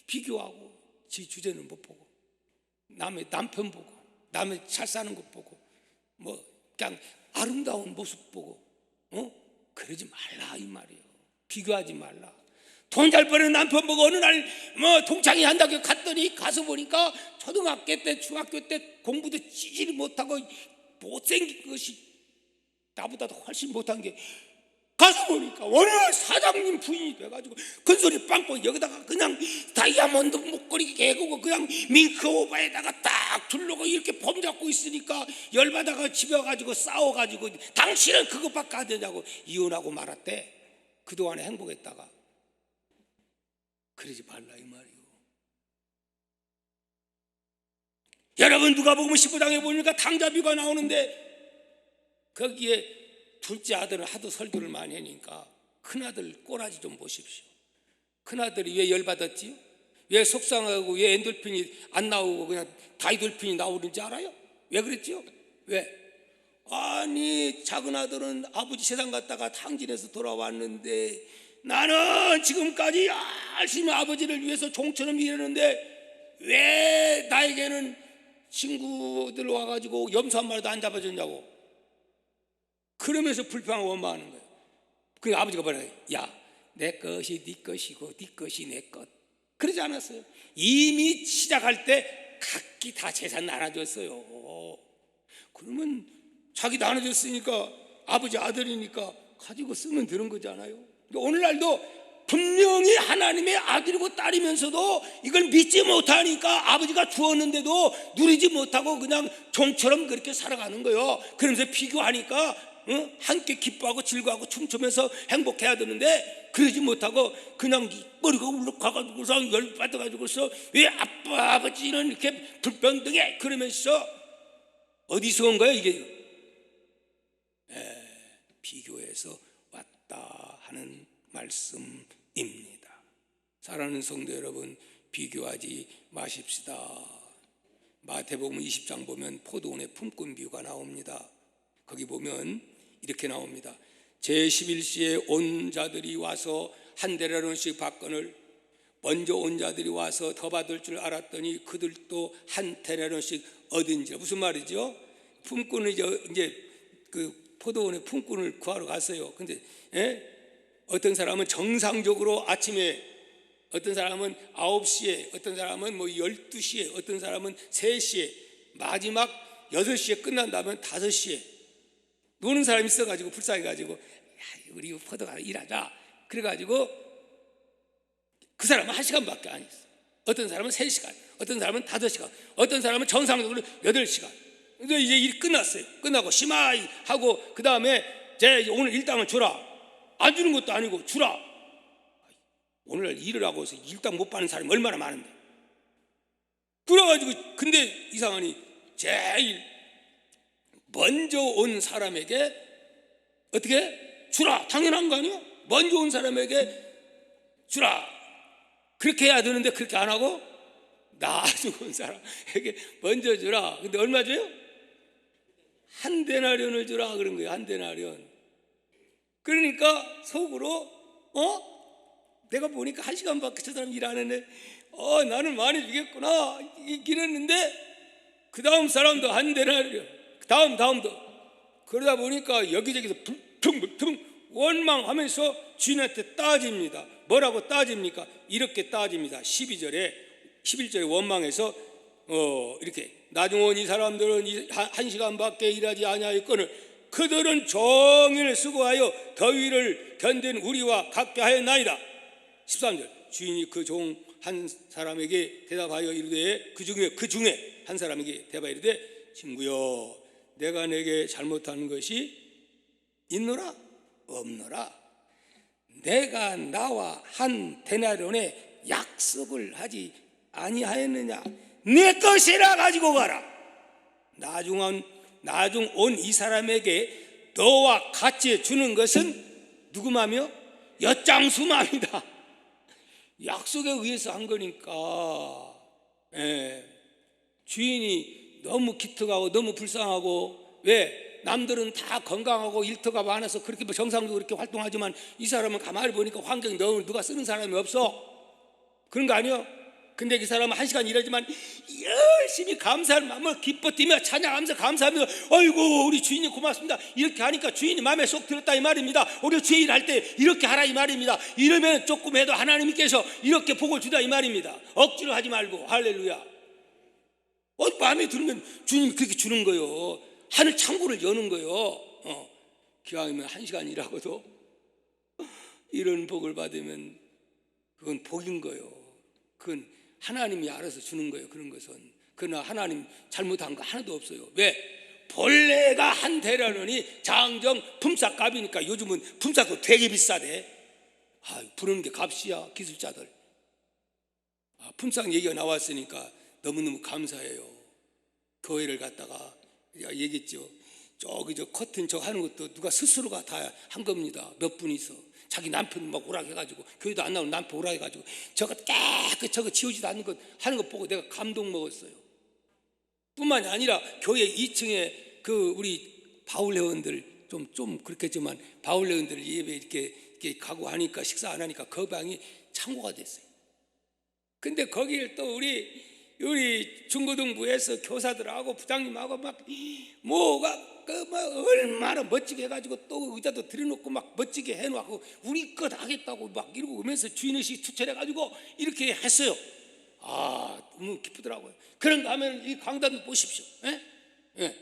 비교하고 지 주제는 못 보고 남의 남편 보고 남의 잘 사는 것 보고 뭐 그냥 아름다운 모습 보고 그러지 말라 이 말이에요. 비교하지 말라. 돈 잘 버는 남편 보고 어느 날 뭐 동창회 한다고 갔더니 가서 보니까 초등학교 때 중학교 때 공부도 찌질이 못하고 못생긴 것이 나보다도 훨씬 못한 게 가서 보니까 어느 사장님 부인이 돼가지고 큰소리 빵빵 여기다가 그냥 다이아몬드 목걸이 개고 그냥 밍크오버에다가 딱 둘러고 이렇게 폼 잡고 있으니까 열받아가 집에 와가지고 싸워가지고 당신은 그것밖에 안 되냐고 이혼하고 말았대. 그동안에 행복했다가. 그러지 말라 이 말이요. 여러분 누가복음 15장에 보니까 당자비가 나오는데 거기에 둘째 아들은 하도 설교를 많이 하니까 큰아들 꼬라지 좀 보십시오. 큰아들이 왜 열받았지요? 왜 속상하고 왜 엔돌핀이 안 나오고 그냥 다이돌핀이 나오는지 알아요? 왜 그랬죠? 왜? 아니 작은 아들은 아버지 세상 갔다가 탕진해서 돌아왔는데 나는 지금까지 열심히 아버지를 위해서 종처럼 일했는데 왜 나에게는 친구들 와가지고 염소 한 마리도 안 잡아줬냐고 그러면서 불평하고 원망하는 거예요. 그 아버지가 뭐라 해요? 야, 내 것이 네 것이고 네 것이 내 것. 그러지 않았어요. 이미 시작할 때 각기 다 재산 나눠줬어요. 그러면 자기 나눠줬으니까 아버지 아들이니까 가지고 쓰면 되는 거잖아요. 오늘날도 분명히 하나님의 아들이고 딸이면서도 이걸 믿지 못하니까 아버지가 주었는데도 누리지 못하고 그냥 종처럼 그렇게 살아가는 거예요. 그러면서 비교하니까 함께 기뻐하고 즐거워하고 춤추면서 행복해야 되는데 그러지 못하고 그냥 머리가 울룩가가지고서 열받아가지고서 왜 아빠 아버지는 이렇게 불평등해 그러면서 어디서 온 거예요 이게? 비교해서 왔다 하는 말씀입니다. 사랑하는 성도 여러분, 비교하지 마십시다. 마태복음 20장 보면 포도원의 품꾼 비유가 나옵니다. 거기 보면 이렇게 나옵니다. 제11시에 온 자들이 와서 한 데나리온씩 받거늘 먼저 온 자들이 와서 더 받을 줄 알았더니 그들도 한 데나리온씩 얻은지라. 무슨 말이죠? 품꾼은 이제 그 포도원의 품꾼을 구하러 갔어요. 근데 어떤 사람은 정상적으로 아침에, 어떤 사람은 9시에, 어떤 사람은 12시에, 어떤 사람은 3시에, 마지막 6시에 끝난다면 5시에 노는 사람이 있어가지고 불쌍해가지고 야, 우리 포도가 일하자 그래가지고 그 사람은 1시간밖에 안 했어. 어떤 사람은 3시간, 어떤 사람은 5시간, 어떤 사람은 정상적으로 8시간. 근데 이제 일 끝났어요. 끝나고 시마이 하고 그 다음에 제 오늘 일당을 주라. 안 주는 것도 아니고 주라. 오늘날 일을 하고 서 일당 못 받는 사람이 얼마나 많은데. 그래가지고 근데 이상하니 제일 먼저 온 사람에게 어떻게 주라. 당연한 거 아니에요? 먼저 온 사람에게 주라. 그렇게 해야 되는데 그렇게 안 하고 나중에 온 사람에게 먼저 주라. 근데 얼마 줘요? 한 데나리온을 주라 그런 거예요. 한 데나리온. 그러니까 속으로 내가 보니까 1시간밖에 저 사람 일 안 했네. 나는 많이 주겠구나 이랬는데 그 다음 사람도 한 데나리온, 다음도 그러다 보니까 여기저기서 불평 원망하면서 주인한테 따집니다. 뭐라고 따집니까? 이렇게 따집니다. 11절에 원망해서 이렇게 나중 온 이 사람들은 1시간밖에 일하지 아니하였거늘 그들은 종일 수고하여 더위를 견딘 우리와 같게 하였나이다. 13절 주인이 그 종 한 사람에게 대답하여 이르되 그 중에 한 사람에게 대답하여 이르되 친구여 내가 내게 잘못한 것이 있노라 없노라. 내가 나와 한 데나리온의 약속을 하지 아니하였느냐. 내 것이라 가지고 가라. 나중 온 이 사람에게 너와 같이 주는 것은 누구 맘이요? 엿장수 맘이다. 약속에 의해서 한 거니까. 주인이 너무 기특하고 너무 불쌍하고 왜 남들은 다 건강하고 일터가 많아서 그렇게 정상적으로 그렇게 활동하지만 이 사람은 가만히 보니까 환경이 너무 누가 쓰는 사람이 없어. 그런 거 아니요? 근데 그 사람은 1시간 일하지만 열심히 감사하는 마음을 기뻐 뛰며 찬양하면서 감사하면서 어이구 우리 주인이 고맙습니다 이렇게 하니까 주인이 마음에 쏙 들었다 이 말입니다. 우리 주인 일할 때 이렇게 하라 이 말입니다. 이러면 조금 해도 하나님께서 이렇게 복을 주다 이 말입니다. 억지로 하지 말고. 할렐루야. 마음에 들면 주님이 그렇게 주는 거예요. 하늘 창고를 여는 거예요. 기왕이면 1시간 일하고도 이런 복을 받으면 그건 복인 거예요. 그건 하나님이 알아서 주는 거예요. 그런 것은. 그러나 하나님 잘못한 거 하나도 없어요. 왜? 본래가 한 데나리온이 장정 품삯값이니까. 요즘은 품삯도 되게 비싸대. 부르는 게 값이야. 기술자들. 품삯 얘기가 나왔으니까 너무너무 감사해요. 교회를 갔다가 얘기했죠. 저기 저 커튼 저 하는 것도 누가 스스로가 다 한 겁니다. 몇 분이서. 자기 남편 막 오라 해가지고, 교회도 안 나오는 남편 오라 해가지고 저거 깨끗 저거 지우지도 않는 것 하는 거 보고 내가 감동 먹었어요. 뿐만이 아니라 교회 2층에 그 우리 바울 회원들 좀 그렇겠지만 바울 회원들 예배 이렇게 가고 하니까 식사 안 하니까 그 방이 창고가 됐어요. 근데 거기를 또 우리 중고등부에서 교사들하고 부장님하고 막 뭐가 막 얼마나 멋지게 해가지고 또 의자도 들여놓고 막 멋지게 해놓고 우리 것 하겠다고 막 이러고 오면서 주인의식 투철해가지고 이렇게 했어요. 아, 너무 기쁘더라고요. 그런가 하면 이 강단도 보십시오. 예? 예.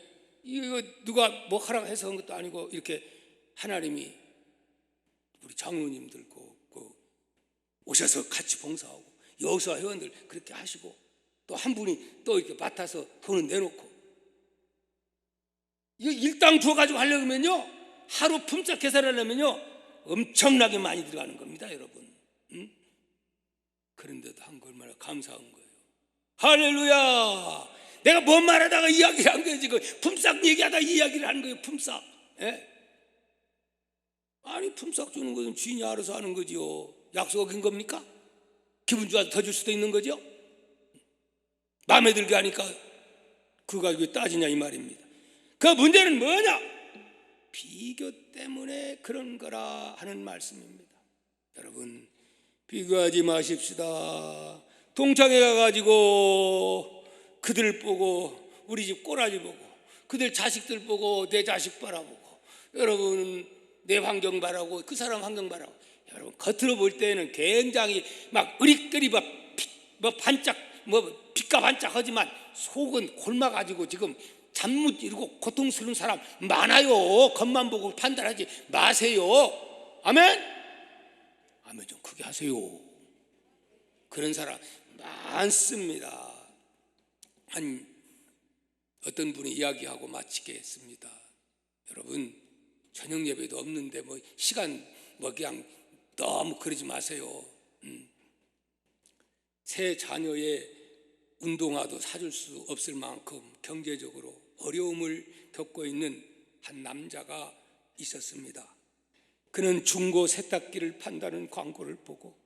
이거 누가 뭐 하라고 해서 한 것도 아니고 이렇게 하나님이 우리 장로님들 오셔서 같이 봉사하고 여호수아 회원들 그렇게 하시고 또 한 분이 또 이렇게 맡아서 돈을 내놓고 이거 일당 주어가지고 하려면요 하루 품삯 계산하려면요 엄청나게 많이 들어가는 겁니다, 여러분. 응? 그런데도 한 거 얼마나 감사한 거예요. 할렐루야. 내가 뭔 말하다가 이야기를 한 거예요. 지금 품삯 얘기하다 이야기를 하는 거예요. 품삯. 예? 아니 품삯 주는 것은 주인이 알아서 하는 거지요. 약속 어긴 겁니까? 기분 좋아서 더 줄 수도 있는 거죠. 마음에 들게 하니까 그거 가지고 따지냐 이 말입니다. 그 문제는 뭐냐? 비교 때문에 그런 거라 하는 말씀입니다. 여러분 비교하지 마십시다. 동창회 가가지고 그들 보고 우리 집 꼬라지 보고 그들 자식들 보고 내 자식 바라보고 여러분 내 환경 바라고 그 사람 환경 바라고 여러분 겉으로 볼 때는 굉장히 막 으리끄리 뭐 반짝 뭐 빛과 반짝하지만 속은 굶어가지고 지금 잠 못 이루고 고통스러운 사람 많아요. 겉만 보고 판단하지 마세요. 아멘? 아멘 좀 크게 하세요. 그런 사람 많습니다. 어떤 분이 이야기하고 마치겠습니다. 여러분 저녁 예배도 없는데 뭐 시간 뭐 그냥 너무 그러지 마세요. 새 자녀의 운동화도 사줄 수 없을 만큼 경제적으로 어려움을 겪고 있는 한 남자가 있었습니다. 그는 중고 세탁기를 판다는 광고를 보고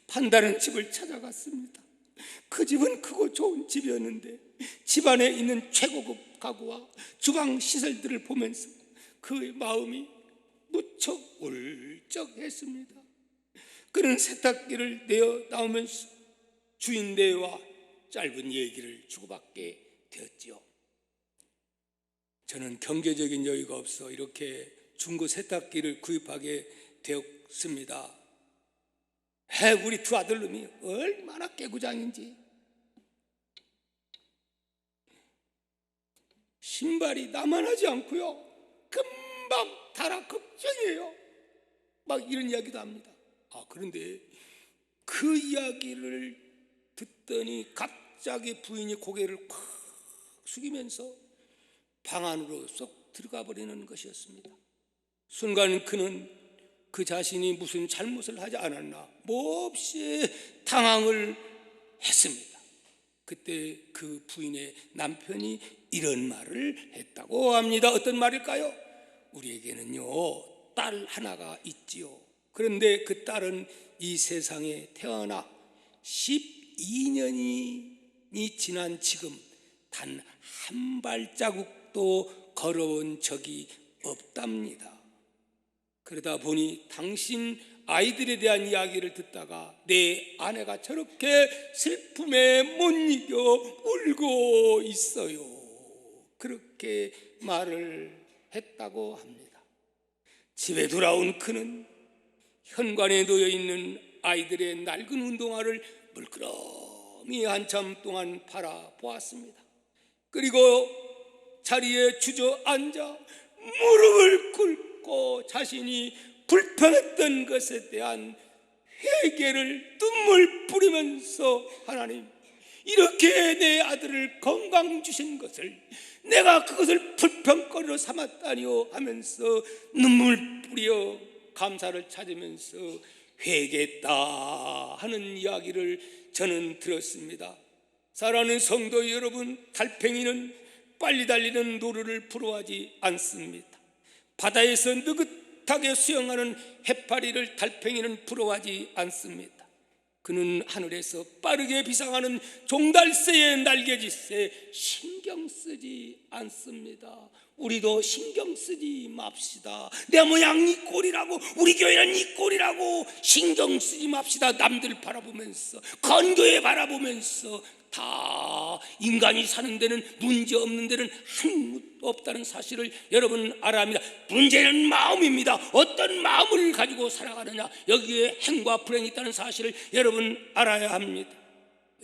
판다는 집을 찾아갔습니다. 그 집은 크고 좋은 집이었는데 집 안에 있는 최고급 가구와 주방 시설들을 보면서 그의 마음이 무척 울적했습니다. 그는 세탁기를 내어 나오면서 주인네와 짧은 얘기를 주고받게 되었지요. 저는 경제적인 여유가 없어 이렇게 중고 세탁기를 구입하게 되었습니다. 우리 두 아들놈이 얼마나 깨구장인지 신발이 나만하지 않고요 금방 닳아 걱정이에요. 막 이런 이야기도 합니다. 그런데 그 이야기를 듣더니 갑자기 부인이 고개를 콱 숙이면서 방 안으로 쏙 들어가 버리는 것이었습니다. 순간 그는 그 자신이 무슨 잘못을 하지 않았나 몹시 당황을 했습니다. 그때 그 부인의 남편이 이런 말을 했다고 합니다. 어떤 말일까요? 우리에게는요 딸 하나가 있지요. 그런데 그 딸은 이 세상에 태어나 12년이 지난 지금 단 한 발자국도 걸어온 적이 없답니다. 그러다 보니 당신 아이들에 대한 이야기를 듣다가 내 아내가 저렇게 슬픔에 못 이겨 울고 있어요. 그렇게 말을 했다고 합니다. 집에 돌아온 그는 현관에 놓여있는 아이들의 낡은 운동화를 물끄러미 한참 동안 바라보았습니다. 그리고 자리에 주저앉아 무릎을 꿇고 자신이 불평했던 것에 대한 회개를 눈물 뿌리면서 하나님 이렇게 내 아들을 건강 주신 것을 내가 그것을 불평거리로 삼았다니요 하면서 눈물 뿌려 감사를 찾으면서 회개했다 하는 이야기를 저는 들었습니다. 사랑하는 성도 여러분, 달팽이는 빨리 달리는 노루를 부러워하지 않습니다. 바다에서 느긋 풋풋하게 수영하는 해파리를 달팽이는 부러워하지 않습니다. 그는 하늘에서 빠르게 비상하는 종달새의 날개짓에 신경 쓰지 않습니다. 우리도 신경 쓰지 맙시다. 내 모양 이 꼴이라고, 우리 교회는 이 꼴이라고 신경 쓰지 맙시다. 남들 바라보면서, 건교회 바라보면서 다 인간이 사는 데는, 문제 없는 데는 한 없다는 사실을 여러분 알아야 합니다. 문제는 마음입니다. 어떤 마음을 가지고 살아가느냐, 여기에 행과 불행이 있다는 사실을 여러분 알아야 합니다.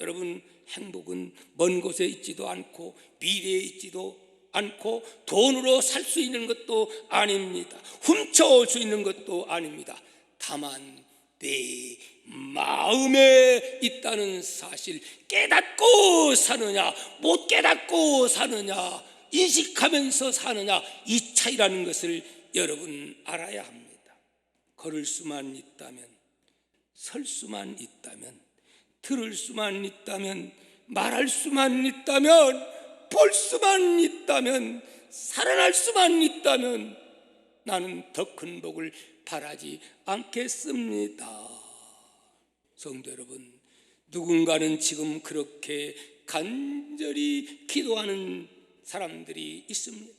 여러분, 행복은 먼 곳에 있지도 않고 미래에 있지도 않고 돈으로 살 수 있는 것도 아닙니다. 훔쳐올 수 있는 것도 아닙니다. 다만 내 마음에 있다는 사실, 깨닫고 사느냐 못 깨닫고 사느냐, 인식하면서 사느냐, 이 차이라는 것을 여러분 알아야 합니다. 걸을 수만 있다면, 설 수만 있다면, 들을 수만 있다면, 말할 수만 있다면, 볼 수만 있다면, 살아날 수만 있다면 나는 더 큰 복을 바라지 않겠습니다. 성도 여러분, 누군가는 지금 그렇게 간절히 기도하는 사람들이 있습니다.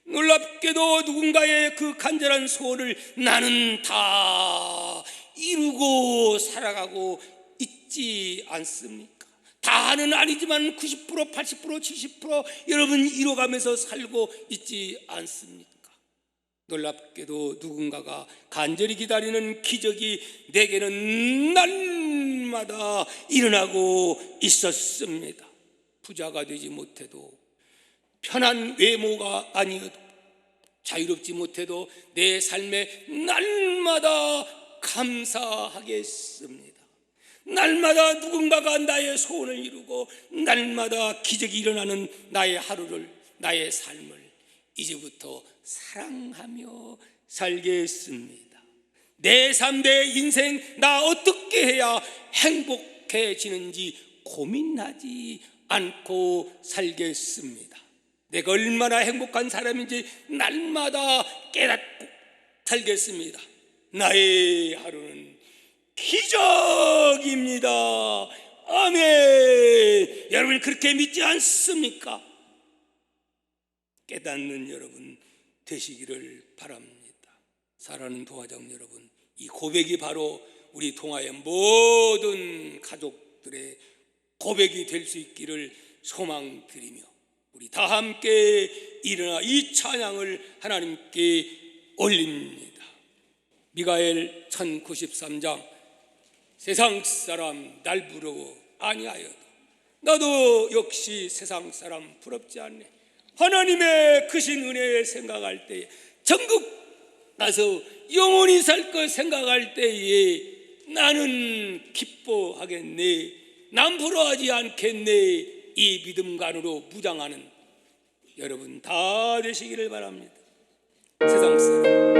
놀랍게도 누군가의 그 간절한 소원을 나는 다 이루고 살아가고 있지 않습니까? 다는 아니지만 90%, 80%, 70% 여러분 이뤄가면서 살고 있지 않습니까? 놀랍게도 누군가가 간절히 기다리는 기적이 내게는 날마다 일어나고 있었습니다. 부자가 되지 못해도, 편한 외모가 아니어도, 자유롭지 못해도 내 삶에 날마다 감사하겠습니다. 날마다 누군가가 나의 소원을 이루고 날마다 기적이 일어나는 나의 하루를, 나의 삶을 이제부터 사랑하며 살겠습니다. 내 삶, 내 인생, 나 어떻게 해야 행복해지는지 고민하지 않고 살겠습니다. 내가 얼마나 행복한 사람인지 날마다 깨닫고 살겠습니다. 나의 하루는 기적입니다. 아멘. 여러분 그렇게 믿지 않습니까? 깨닫는 여러분 되시기를 바랍니다. 사랑하는 동화장 여러분, 이 고백이 바로 우리 동화의 모든 가족들의 고백이 될 수 있기를 소망드리며, 우리 다 함께 일어나 이 찬양을 하나님께 올립니다. 미가엘 1093장, 세상 사람 날 부러워 아니하여도 나도 역시 세상 사람 부럽지 않네. 하나님의 크신 은혜를 생각할 때에, 천국 가서 영원히 살 것 생각할 때에 나는 기뻐하겠네, 남 부러워하지 않겠네. 이 믿음간으로 무장하는 여러분 다 되시기를 바랍니다. 세상 사람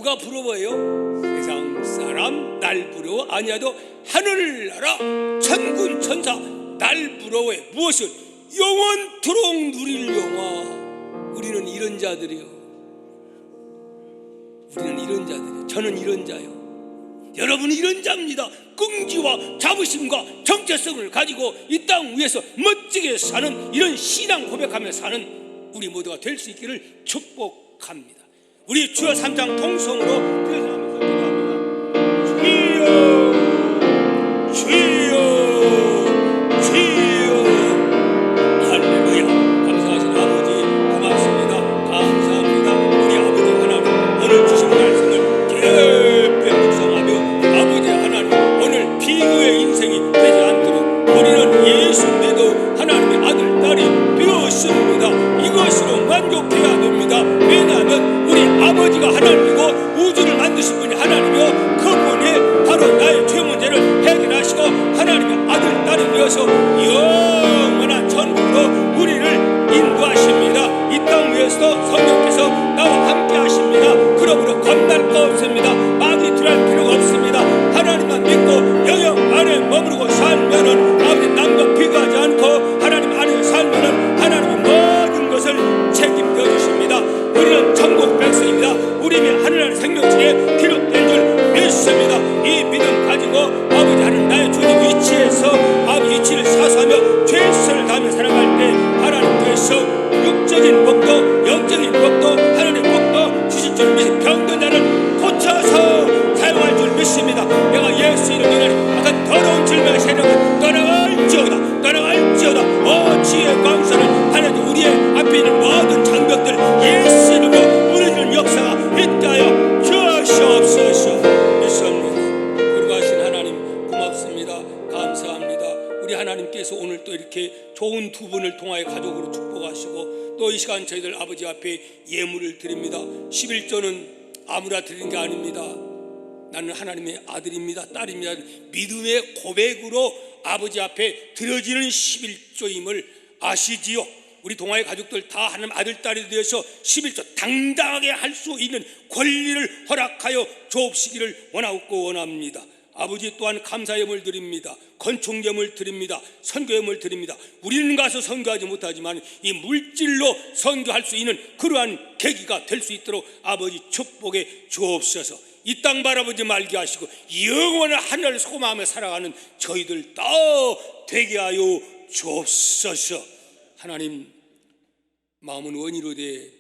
누가 부러워요? 세상 사람 날 부러워 아니하도 하늘나라 천군 천사 날 부러워해. 무엇을? 영원토록 누릴 영화. 우리는 이런 자들이요. 우리는 이런 자들이요. 저는 이런 자요. 여러분은 이런 자입니다. 끈기와 자부심과 정체성을 가지고 이 땅 위에서 멋지게 사는, 이런 신앙 고백하며 사는 우리 모두가 될 수 있기를 축복합니다. 우리 주여 3장 통성으로 대성하면서 기도합니다. 주여 주여 주여. 할렐루야. 감사하신 아버지 고맙습니다. 감사합니다. 우리 아버지 하나님, 오늘 주신 말씀을 깊이 묵상하며 아버지 하나님, 오늘 비교의 인생이 되지 않도록 우리는 예수 믿어 하나님의 아들 딸이 되었습니다. 이것으로 만족해야 됩니다. 왜냐하면 우리 아버지가 하나님이고 우주를 만드신 분이 하나님이요, 그분이 바로 나의 죄 문제를 해결하시고 하나님의 아들 딸이 되어서 영원한 천국으로 우리를 인도하십니다. 이 땅 위에서도 성령께서 나와 함께 하십니다. 그러므로 겁날 거 없습니다. 마귀 두려울 필요가 없습니다. 하나님만 믿고 영영 안에 머무르고 살면은, 아버지 남과 비교하지 않고 하나님 안에 살면은 하나님이 모든 것을 책임져 주십니다. 우리는 천국 백성입니다. 우리 하늘나라 생명책에 기록된 줄 믿습니다. 이 믿음 가지고 아버지 하나님 나의 주님 위치에서 아버지 위치를 사수하며 최선을 다하며 살아갈 때 하나님께서 육적인 복도 영적인 복도 하나님의 복도 주실 줄 믿습니다. 병든 자를 고쳐서 사용할 줄 믿습니다. 내가 예수 이름 이하니 약간 더러운 질병의 세력은 떠나갈지어다 떠나갈지어다. 지혜의 광선을 하나님 우리의 앞에 있는 모든 장벽들 예수 이름으로 무너지는 역사가 있게 하여 주시옵소서. 믿습니다. 거룩하신 하나님 고맙습니다. 감사합니다. 우리 하나님께서 오늘 또 이렇게 좋은 두 분을 통하여 가족으로 축복하시고 또 이 시간 저희들 아버지 앞에 예물을 드립니다. 11조는 아무나 드리는 게 아닙니다. 나는 하나님의 아들입니다, 딸입니다. 믿음의 고백으로 아버지 앞에 드려지는 11조임을 아시지요? 우리 동아의 가족들 다 하나님 아들, 딸이 되어서 11조 당당하게 할 수 있는 권리를 허락하여 주옵시기를 원하고 원합니다. 아버지 또한 감사예물 드립니다. 건축예물 드립니다. 선교예물 드립니다. 우리는 가서 선교하지 못하지만 이 물질로 선교할 수 있는 그러한 계기가 될 수 있도록 아버지 축복해 주옵소서. 이 땅 바라보지 말게 하시고 영원한 하늘을 소망하며 살아가는 저희들 다 되게 하여 주옵소서. 하나님, 마음은 원이로 돼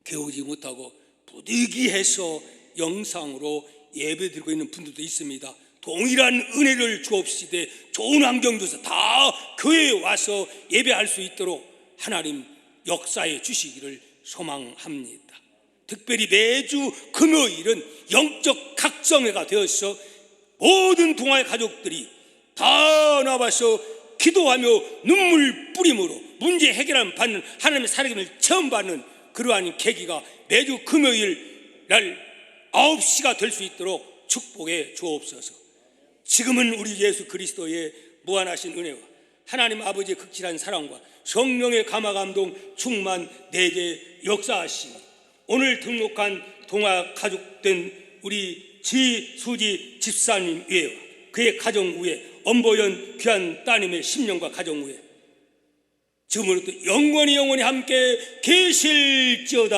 개우지 못하고 부득이해서 영상으로 예배드리고 있는 분들도 있습니다. 동일한 은혜를 주옵시되 좋은 환경 주셔서 다 교회에 와서 예배할 수 있도록 하나님 역사해 주시기를 소망합니다. 특별히 매주 금요일은 영적 각성회가 되어서 모든 동아의 가족들이 다 나와서 기도하며 눈물 뿌림으로 문제 해결을 받는 하나님의 살아계심을 처음 받는 그러한 계기가 매주 금요일 날 9시가 될 수 있도록 축복해 주옵소서. 지금은 우리 예수 그리스도의 무한하신 은혜와 하나님 아버지의 극진한 사랑과 성령의 감화감동 충만 내게 역사하시니 오늘 등록한 동아 가족된 우리 지수지 집사님 위에 그의 가정 위에 엄보연 귀한 따님의 10년과 가정 위에 지금으로부터 영원히 함께 계실지어다.